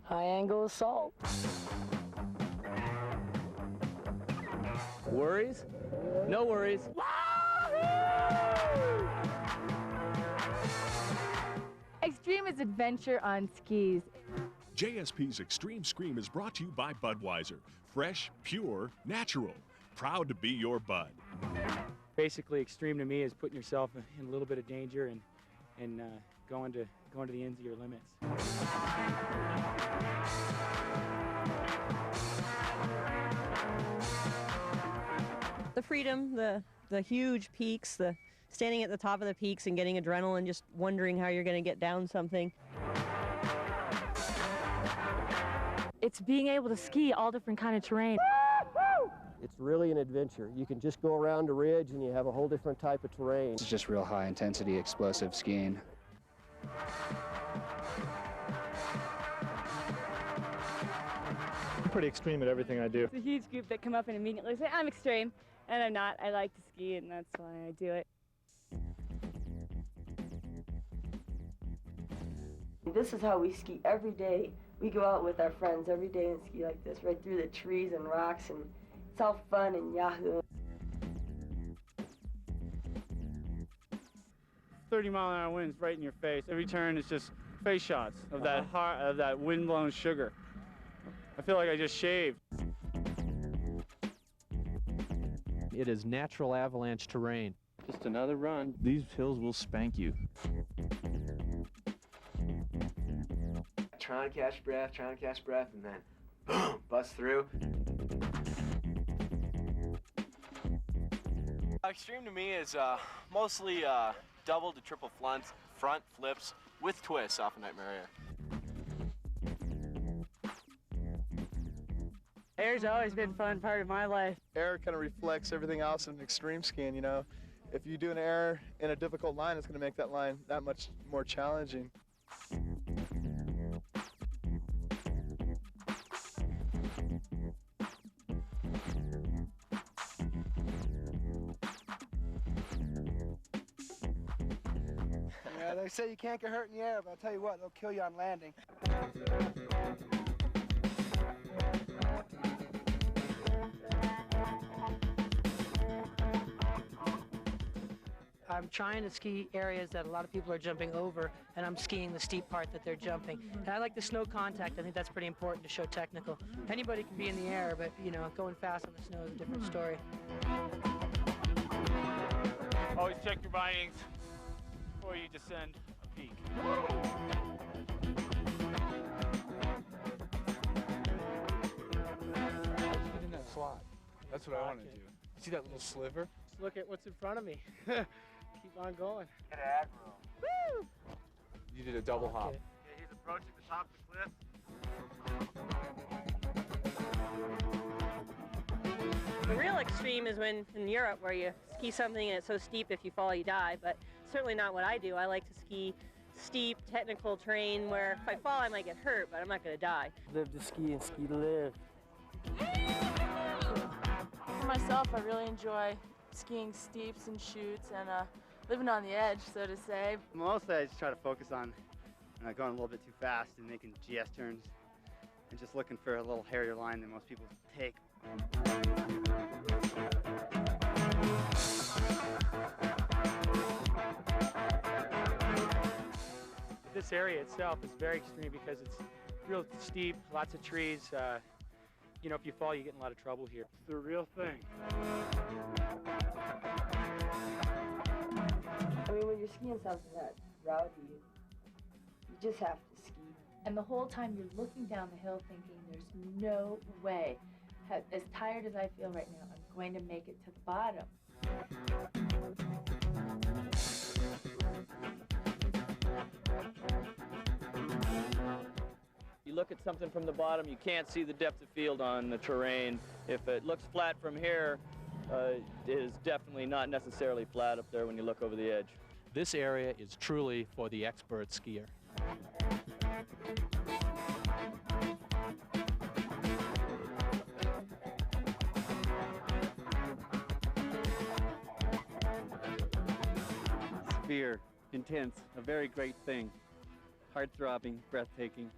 High angle assault. Worries? No worries. Extreme is adventure on skis. JSP's Extreme Scream is brought to you by Budweiser. Fresh, pure, natural. Proud to be your Bud. Basically, extreme to me is putting yourself in a little bit of danger and going to the ends of your limits. The freedom, the huge peaks, the standing at the top of the peaks and getting adrenaline, just wondering how you're going to get down something. It's being able to ski all different kind of terrain. It's really an adventure. You can just go around a ridge and you have a whole different type of terrain. It's just real high intensity, explosive skiing. I'm pretty extreme at everything I do. It's a huge group that come up and immediately say, I'm extreme, and I'm not. I like to ski, and that's why I do it. This is how we ski every day. We go out with our friends every day and ski like this, right through the trees and rocks, and it's all fun and yahoo. 30-mile-an-hour winds right in your face. Every turn is just face shots of that wind-blown sugar. I feel like I just shaved. It is natural avalanche terrain. Just another run. These hills will spank you. Trying to catch breath, and then boom, bust through. Extreme to me is mostly double to triple front flips with twists off of Nightmare Air. Air's always been a fun part of my life. Air kind of reflects everything else in extreme skiing, you know. If you do an air in a difficult line, it's going to make that line that much more challenging. Yeah, they say you can't get hurt in the air, but I'll tell you what, they'll kill you on landing. I'm trying to ski areas that a lot of people are jumping over, and I'm skiing the steep part that they're jumping. And I like the snow contact. I think that's pretty important to show technical. Anybody can be in the air, but, you know, going fast on the snow is a different story. Always check your bindings before you descend a peak. Get in that slot. That's what I want to do. See that little sliver? Just look at what's in front of me. Keep on going. Get an aggro. Woo! You did a double hop. Yeah, he's approaching the top of the cliff. The real extreme is when in Europe where you ski something and it's so steep if you fall you die, but certainly not what I do. I like to ski steep, technical terrain where if I fall I might get hurt, but I'm not going to die. Live to ski and ski to live. For myself, I really enjoy skiing steeps and chutes and living on the edge, so to say. Mostly I just try to focus on going a little bit too fast and making GS turns and just looking for a little hairier line than most people take. This area itself is very extreme because it's real steep, lots of trees. You know, if you fall, you get in a lot of trouble here. It's the real thing. I mean, when you're skiing something that rowdy, you just have to ski. And the whole time you're looking down the hill thinking, there's no way, as tired as I feel right now, I'm going to make it to the bottom. You look at something from the bottom, you can't see the depth of field on the terrain. If it looks flat from here, it is definitely not necessarily flat up there when you look over the edge. This area is truly for the expert skier. Severe, intense, a very great thing. Heart-throbbing, breathtaking.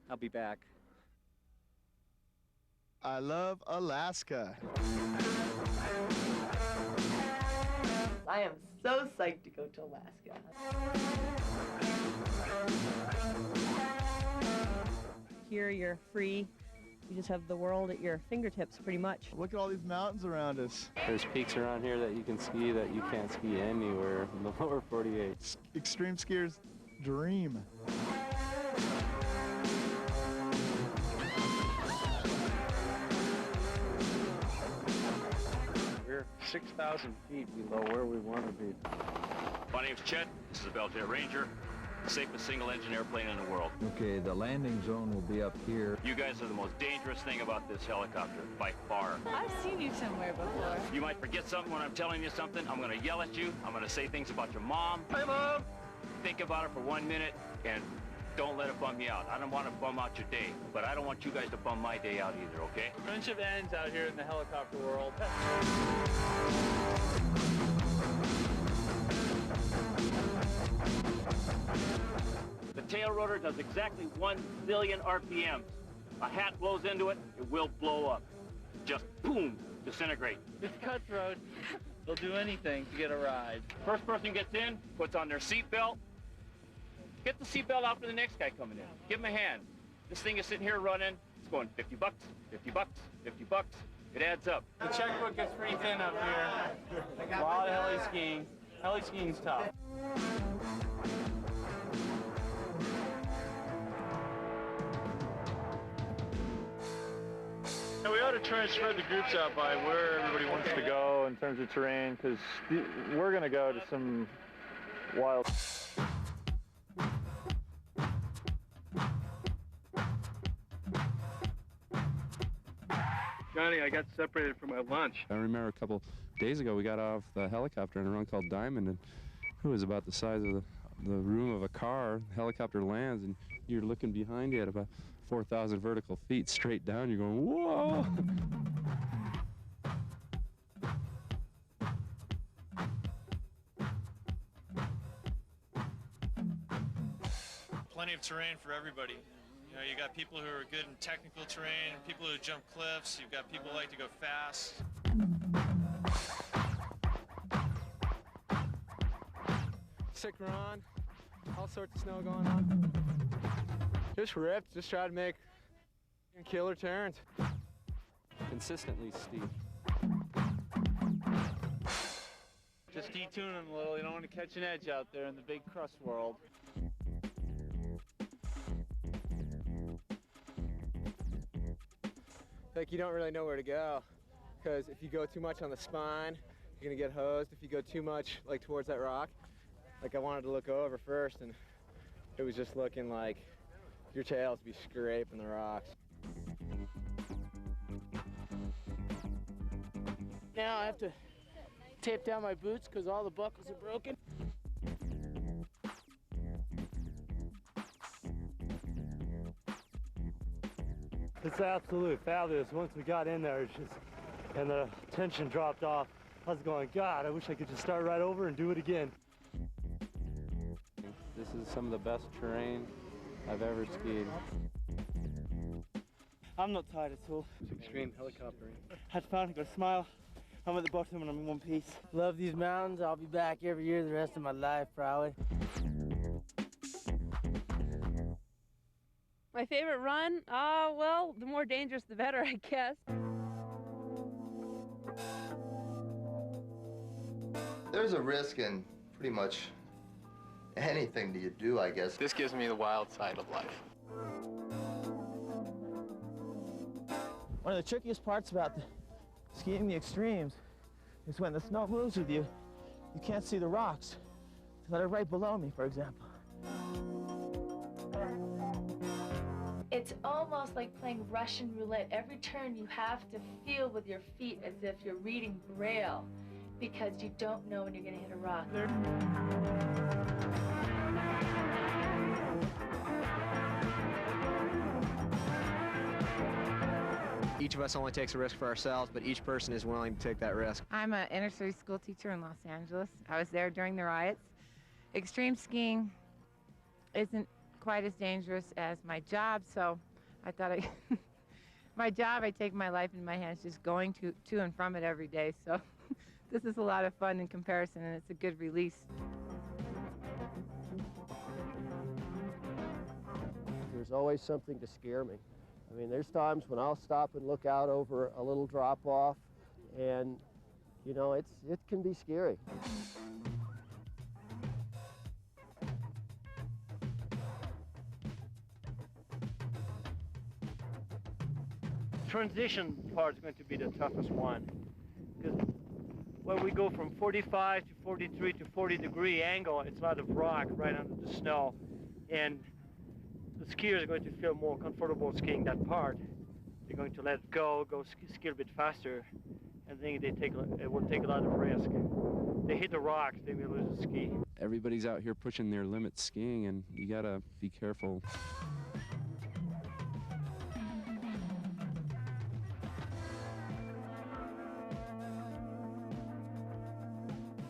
I'll be back. I love Alaska. I am so psyched to go to Alaska. Here you're free. You just have the world at your fingertips pretty much. Look at all these mountains around us. There's peaks around here that you can ski that you can't ski anywhere in the lower 48. Extreme skier's dream. We're 6,000 feet below where we want to be. My name's Chet. This is a Beltair Ranger. Safest single-engine airplane in the world. Okay, the landing zone will be up here. You guys are the most dangerous thing about this helicopter, by far. I've seen you somewhere before. You might forget something when I'm telling you something. I'm going to yell at you. I'm going to say things about your mom. Hi, Mom! Think about it for 1 minute and don't let it bum you out. I don't want to bum out your day, but I don't want you guys to bum my day out either, okay? Friendship ends out here in the helicopter world. The tail rotor does exactly 1 zillion RPMs. A hat blows into it, it will blow up. Just boom, disintegrate. It's cutthroat. They'll do anything to get a ride. First person gets in, puts on their seatbelt. Get the seatbelt out for the next guy coming in. Give him a hand. This thing is sitting here running. It's going 50 bucks, 50 bucks, 50 bucks. It adds up. The checkbook gets pretty thin up here. A lot of heli skiing. Heli skiing's tough. Yeah, we ought to try and spread the groups out by where everybody wants to go in terms of terrain, because we're going to go to some wild... Johnny, I got separated from my lunch. I remember a couple days ago we got off the helicopter in a run called Diamond, and it was about the size of the room of a car. The helicopter lands, and you're looking behind you at about 4,000 vertical feet straight down. You're going, whoa! Plenty of terrain for everybody. You know, you got people who are good in technical terrain, people who jump cliffs, you've got people who like to go fast. Sick run, all sorts of snow going on. Just ripped, just try to make killer turns. Consistently steep. Just detune them a little. You don't want to catch an edge out there in the big crust world. Like you don't really know where to go, because if you go too much on the spine, you're gonna get hosed. If you go too much like towards that rock, like I wanted to look over first, and it was just looking like your tails be scraping the rocks. Now I have to tape down my boots because all the buckles are broken. It's absolutely fabulous. Once we got in there, it's just, and the tension dropped off, I was going, God, I wish I could just start right over and do it again. This is some of the best terrain I've ever skied. I'm not tired at all. It's extreme helicoptering. Had fun, got a smile. I'm at the bottom and I'm in one piece. Love these mountains. I'll be back every year the rest of my life, probably. My favorite run? Well, the more dangerous, the better, I guess. There's a risk in pretty much anything that you do, I guess. This gives me the wild side of life. One of the trickiest parts about skiing the extremes is when the snow moves with you, you can't see the rocks that are right below me, for example. It's almost like playing Russian roulette. Every turn you have to feel with your feet as if you're reading Braille because you don't know when you're going to hit a rock. Each of us only takes a risk for ourselves, but each person is willing to take that risk. I'm an inner city school teacher in Los Angeles. I was there during the riots. Extreme skiing isn't quite as dangerous as my job, so I thought my job, I take my life in my hands, just going to and from it every day, so this is a lot of fun in comparison, and it's a good release. There's always something to scare me. I mean, there's times when I'll stop and look out over a little drop-off, and, you know, it can be scary. Transition part is going to be the toughest one, because when we go from 45 to 43 to 40-degree angle, it's a lot of rock right under the snow, and the skiers are going to feel more comfortable skiing that part. They're going to let it go ski a bit faster, and then it will take a lot of risk. They hit the rocks, they will lose the ski. Everybody's out here pushing their limits skiing, and you gotta be careful.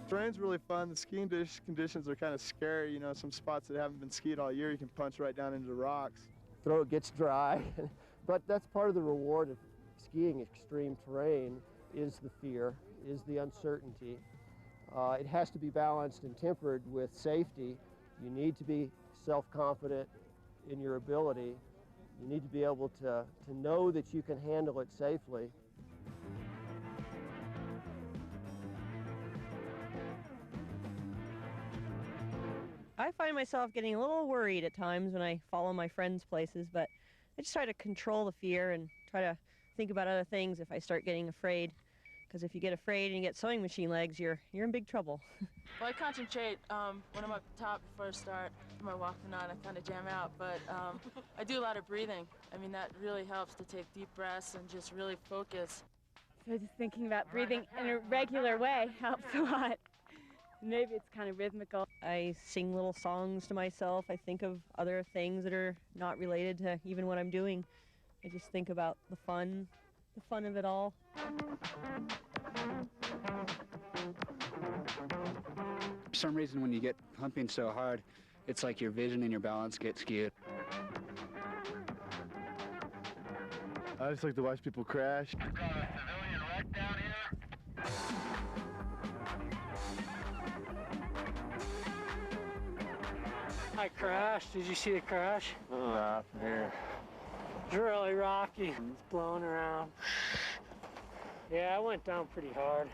Terrain's really fun. The skiing conditions are kind of scary. You know, some spots that haven't been skied all year, you can punch right down into the rocks. Throat gets dry, but that's part of the reward of skiing extreme terrain is the fear, is the uncertainty. It has to be balanced and tempered with safety. You need to be self-confident in your ability. You need to be able to know that you can handle it safely. I find myself getting a little worried at times when I follow my friends' places, but I just try to control the fear and try to think about other things if I start getting afraid. Because if you get afraid and you get sewing machine legs, you're in big trouble. Well, I concentrate when I'm up top before I start my walk and on. I kind of jam out, but I do a lot of breathing. I mean, that really helps to take deep breaths and just really focus. So just thinking about breathing in a regular way helps a lot. Maybe it's kind of rhythmical. I sing little songs to myself. I think of other things that are not related to even what I'm doing. I just think about the fun of it all. For some reason, when you get pumping so hard, it's like your vision and your balance get skewed. I just like to watch people crash. I've got a civilian wreck down here. I crashed. Did you see the crash? Not from here. It's really rocky. It's blowing around. Yeah, I went down pretty hard.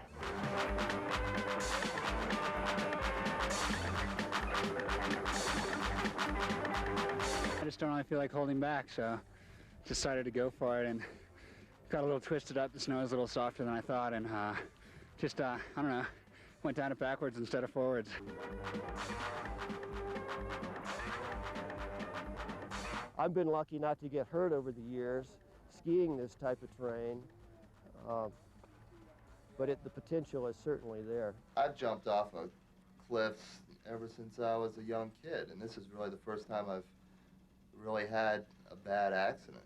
I just don't really feel like holding back, so decided to go for it and got a little twisted up. The snow is a little softer than I thought, and I don't know, went down it backwards instead of forwards. I've been lucky not to get hurt over the years skiing this type of terrain, but the potential is certainly there. I've jumped off of cliffs ever since I was a young kid, and this is really the first time I've really had a bad accident.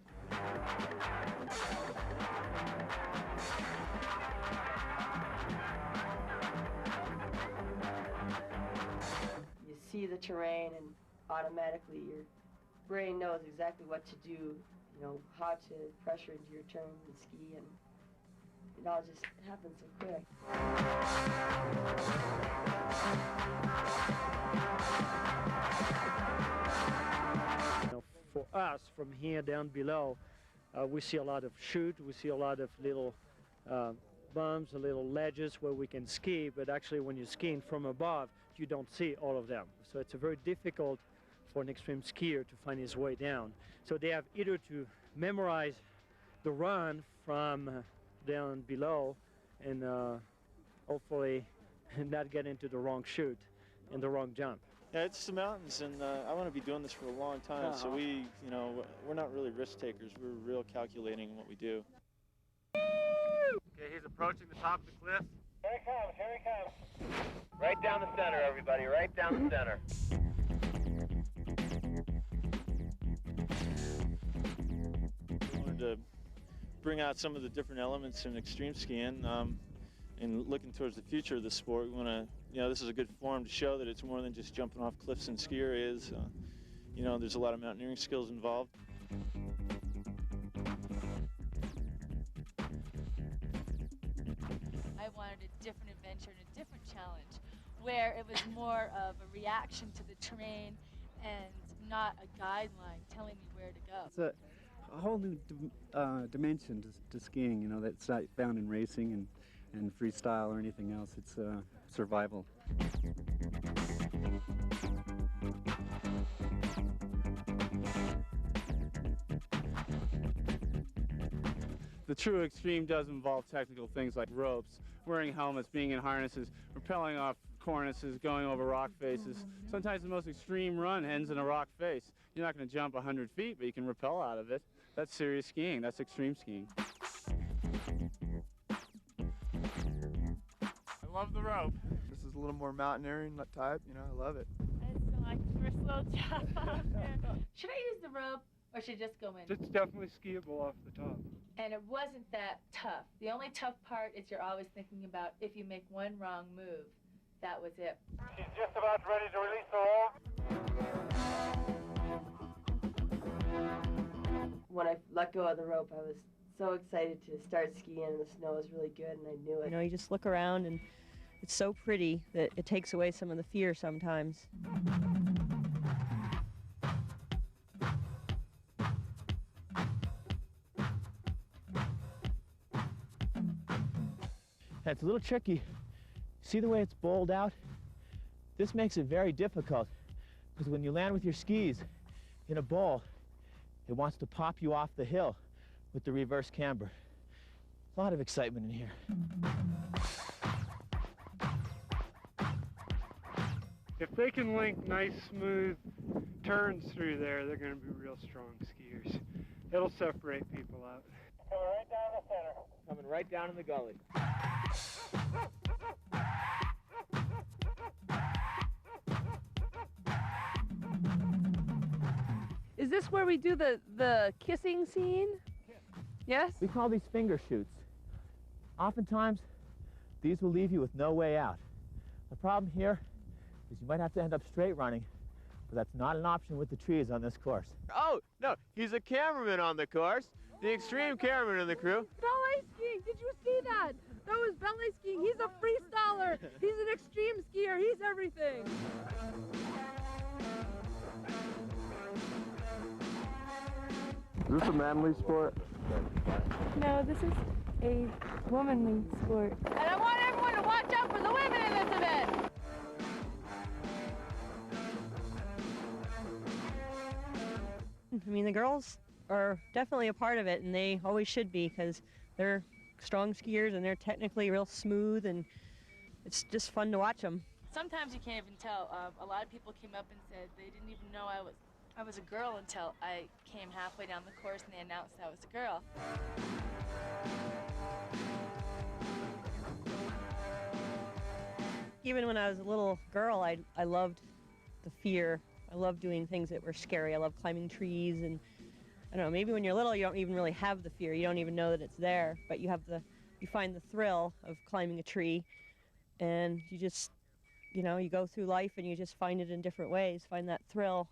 You see the terrain and automatically your brain knows exactly what to do, you know, how to pressure into your turn and ski, and it all just happens so quick. You know, for us, from here down below, we see a lot of chute, we see a lot of little bumps, little ledges where we can ski, but actually when you're skiing from above, you don't see all of them. So it's very difficult for an extreme skier to find his way down. So they have either to memorize the run from down below and hopefully not get into the wrong chute and the wrong jump. Yeah, it's the mountains, and I want to be doing this for a long time. So we're not really risk takers. We're real calculating in what we do. Okay, he's approaching the top of the cliff. Here he comes, here he comes. Right down the center, everybody, right down the center. We wanted to bring out some of the different elements in extreme skiing, and looking towards the future of the sport. We want to, this is a good forum to show that it's more than just jumping off cliffs and ski areas. You know, there's a lot of mountaineering skills involved. I wanted a different adventure and a different challenge where it was more of a reaction to the terrain and not a guideline telling me where to go. It's a whole new dimension to skiing, you know, that's not found in racing and freestyle or anything else. It's survival. The true extreme does involve technical things like ropes, wearing helmets, being in harnesses, rappelling off cornices, going over rock faces. Sometimes the most extreme run ends in a rock face. You're not going to jump 100 feet, but you can rappel out of it. That's serious skiing. That's extreme skiing. I love the rope. This is a little more mountaineering type, you know, I love it. It's like the first little job. Should I use the rope or should I just go in? It's definitely skiable off the top. And it wasn't that tough. The only tough part is you're always thinking about if you make one wrong move. That was it. She's just about ready to release the rope. When I let go of the rope, I was so excited to start skiing, and the snow was really good, and I knew it. You know, you just look around, and it's so pretty that it takes away some of the fear sometimes. It's a little tricky. See the way it's bowled out? This makes it very difficult because when you land with your skis in a bowl, it wants to pop you off the hill with the reverse camber. A lot of excitement in here. If they can link nice, smooth turns through there, they're going to be real strong skiers. It'll separate people out. Coming right down the center. Coming right down in the gully. Is this where we do the kissing scene? Yes? We call these finger shoots. Oftentimes, these will leave you with no way out. The problem here is you might have to end up straight running, but that's not an option with the trees on this course. Oh, no, he's a cameraman on the course. The extreme cameraman in the crew. Ballet skiing, did you see that? That was ballet skiing. He's a freestyler. He's an extreme skier. He's everything. Is this a manly sport? No, this is a womanly sport. And I want everyone to watch out for the women in this event. I mean, the girls are definitely a part of it, and they always should be because they're strong skiers and they're technically real smooth, and it's just fun to watch them. Sometimes you can't even tell. A lot of people came up and said they didn't even know I was a girl until I came halfway down the course and they announced I was a girl. Even when I was a little girl, I loved the fear. I loved doing things that were scary. I loved climbing trees, and I don't know, maybe when you're little you don't even really have the fear. You don't even know that it's there, but you find the thrill of climbing a tree, and you just, you know, you go through life and you just find it in different ways, find that thrill.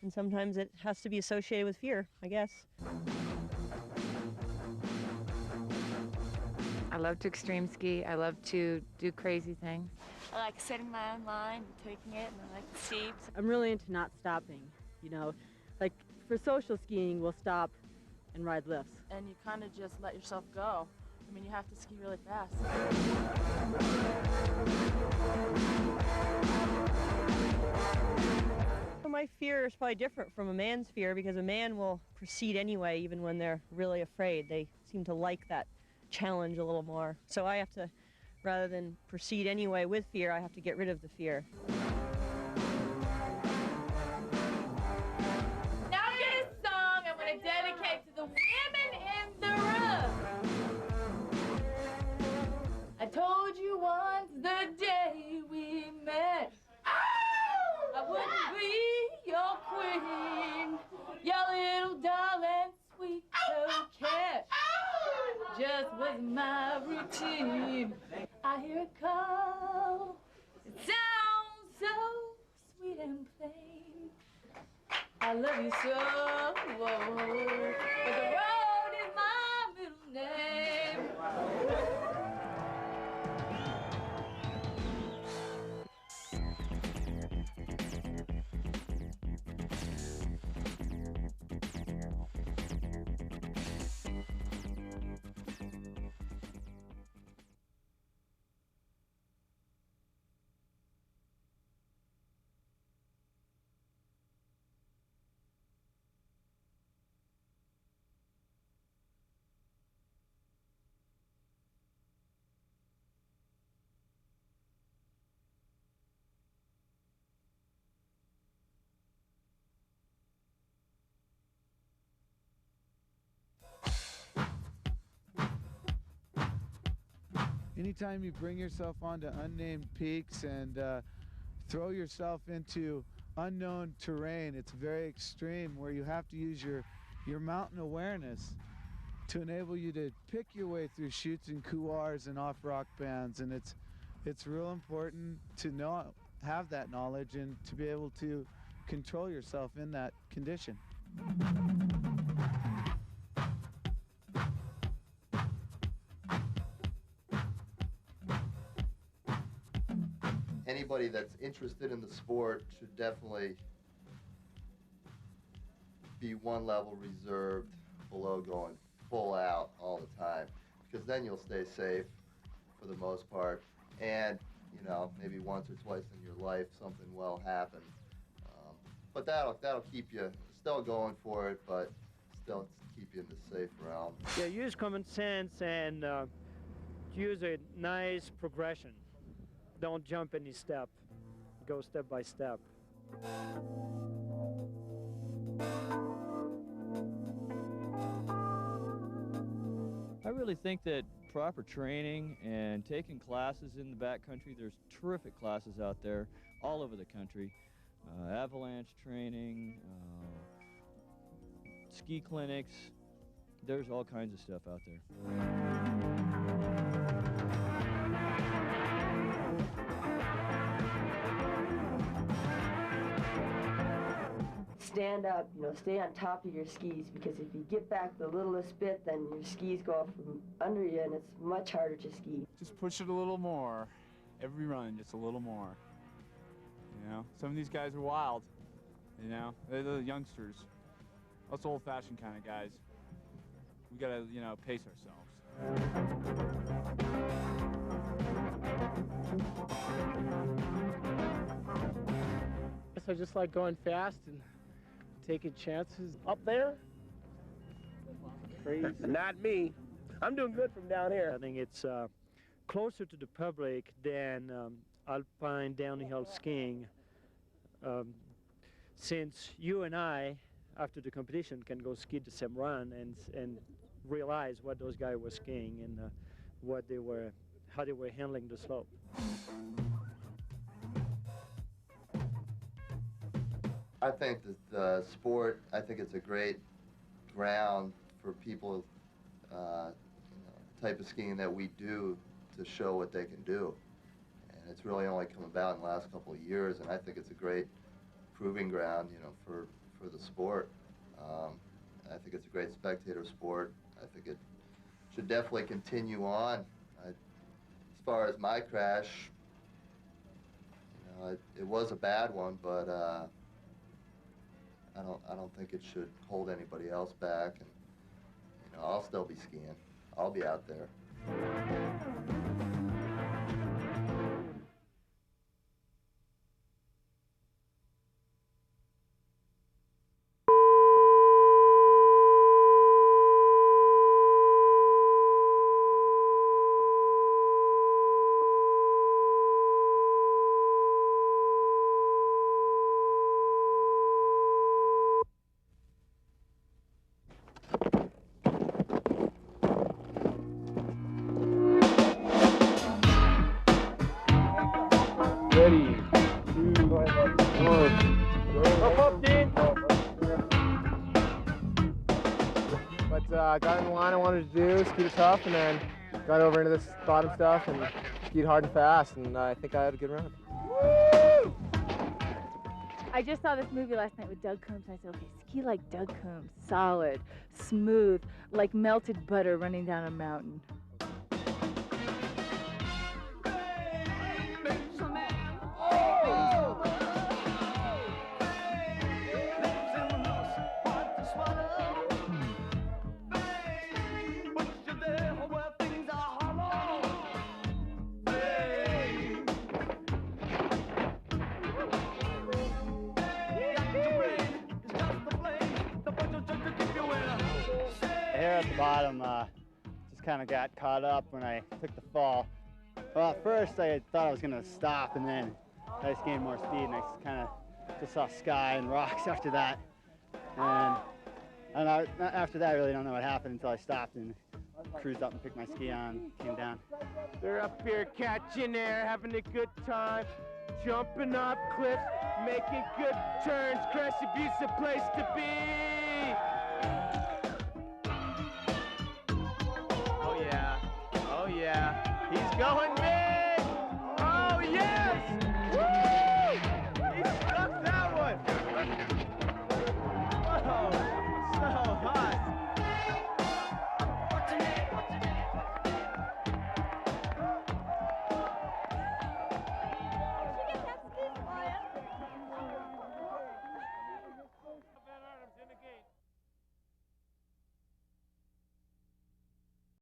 And sometimes it has to be associated with fear, I guess. I love to extreme ski. I love to do crazy things. I like setting my own line and taking it, and I like the steeps. I'm really into not stopping, you know. Like for social skiing, we'll stop and ride lifts. And you kind of just let yourself go. I mean, you have to ski really fast. My fear is probably different from a man's fear because a man will proceed anyway, even when they're really afraid. They seem to like that challenge a little more. So I have to, rather than proceed anyway with fear, I have to get rid of the fear. Now I'm gonna song I'm gonna dedicate to the women in the room. I told you once the day we met, I wouldn't be your queen, your little darling, sweet coquette. Just was my routine. I hear it call, it sounds so sweet and plain. I love you so. Whoa. But the road is my middle name. Anytime you bring yourself onto unnamed peaks and throw yourself into unknown terrain, it's very extreme, where you have to use your mountain awareness to enable you to pick your way through chutes and couloirs and off rock bands. And it's real important to have that knowledge and to be able to control yourself in that condition. Anybody that's interested in the sport should definitely be one level reserved below going full out all the time, because then you'll stay safe for the most part, and you know, maybe once or twice in your life something will happen, but that'll keep you still going for it, but still keep you in the safe realm. Yeah, use common sense and use a nice progression. Don't jump any step. Go step by step. I really think that proper training and taking classes in the backcountry, there's terrific classes out there all over the country. Avalanche training, ski clinics, there's all kinds of stuff out there. Stand up, you know, stay on top of your skis, because if you get back the littlest bit, then your skis go off from under you and it's much harder to ski. Just push it a little more. Every run, just a little more. You know, some of these guys are wild. You know, they're the youngsters. Us old-fashioned kind of guys. We gotta, you know, pace ourselves. I just like going fast and taking chances. Up there? Crazy. Not me. I'm doing good from down here. I think it's closer to the public than alpine downhill skiing. Since you and I, after the competition, can go ski the same run and realize what those guys were skiing and how they were handling the slope. I think that the sport, I think it's a great ground for people, you know, the type of skiing that we do, to show what they can do. And it's really only come about in the last couple of years, and I think it's a great proving ground, you know, for the sport. I think it's a great spectator sport. I think it should definitely continue on. As far as my crash, you know, it was a bad one, but I don't think it should hold anybody else back, and you know, I'll still be skiing. I'll be out there. Ready. 2, 1. Up, Dean. But got in the line I wanted to do, skied it tough, and then got over into this bottom stuff and skied hard and fast, and I think I had a good round. Woo! I just saw this movie last night with Doug Coombs, and I said, okay, ski like Doug Coombs, solid, smooth, like melted butter running down a mountain. Here at the bottom, just kind of got caught up when I took the fall. Well, at first I thought I was going to stop, and then I just gained more speed, and I kind of just saw sky and rocks after that. And after that, I really don't know what happened until I stopped and cruised up and picked my ski on, came down. They're up here catching air, having a good time, jumping up cliffs, making good turns. Crested Butte's the place to be. Oh yeah, he's going